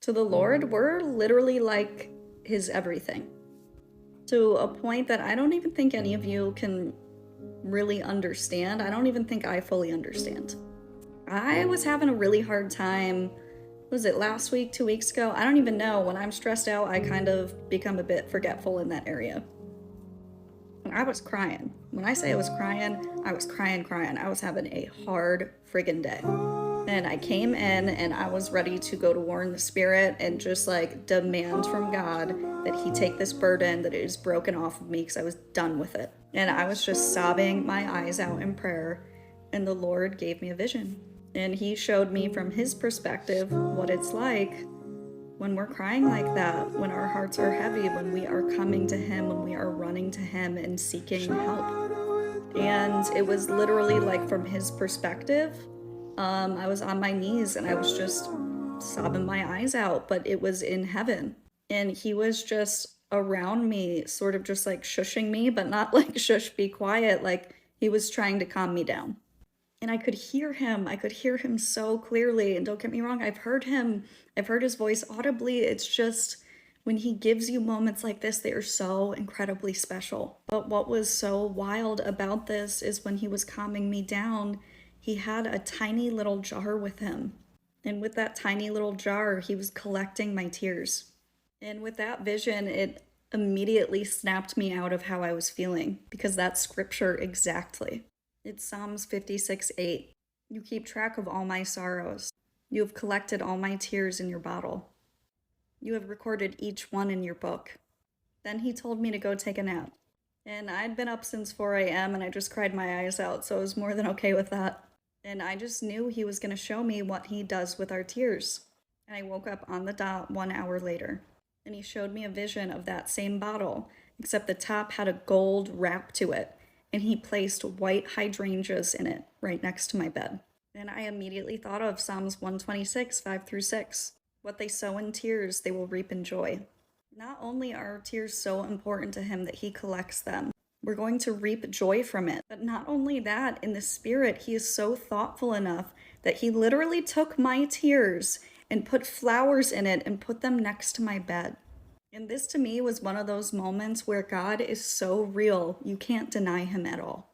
To the Lord, we're literally like his everything. To a point that I don't even think any of you can really understand. I don't even think I fully understand. I was having a really hard time. Was it last week, 2 weeks ago? I don't even know. When I'm stressed out, I kind of become a bit forgetful in that area. I was crying. When I say I was crying, I was crying. I was having a hard friggin' day. And I came in and I was ready to go to war in the spirit and just like demand from God that he take this burden that is broken off of me because I was done with it. And I was just sobbing my eyes out in prayer, and the Lord gave me a vision. And he showed me from his perspective what it's like when we're crying like that, when our hearts are heavy, when we are coming to him, when we are running to him and seeking help. And it was literally like from his perspective, I was on my knees and I was just sobbing my eyes out, but it was in heaven. And he was just around me, sort of just like shushing me, but not like shush, be quiet. Like he was trying to calm me down. And I could hear him. I could hear him so clearly. And don't get me wrong, I've heard him. I've heard his voice audibly. It's just when he gives you moments like this, they are so incredibly special. But what was so wild about this is when he was calming me down, he had a tiny little jar with him. And with that tiny little jar, he was collecting my tears. And with that vision, it immediately snapped me out of how I was feeling, because that's scripture exactly. It's Psalms 56:8. You keep track of all my sorrows. You have collected all my tears in your bottle. You have recorded each one in your book. Then he told me to go take a nap. And I'd been up since 4 a.m. and I just cried my eyes out, so I was more than okay with that. And I just knew he was going to show me what he does with our tears. And I woke up on the dot 1 hour later. And he showed me a vision of that same bottle, except the top had a gold wrap to it. And he placed white hydrangeas in it right next to my bed. And I immediately thought of Psalms 126, 5-6. What they sow in tears, they will reap in joy. Not only are our tears so important to him that he collects them, we're going to reap joy from it. But not only that, in the spirit, he is so thoughtful enough that he literally took my tears and put flowers in it and put them next to my bed. And this to me was one of those moments where God is so real, you can't deny him at all.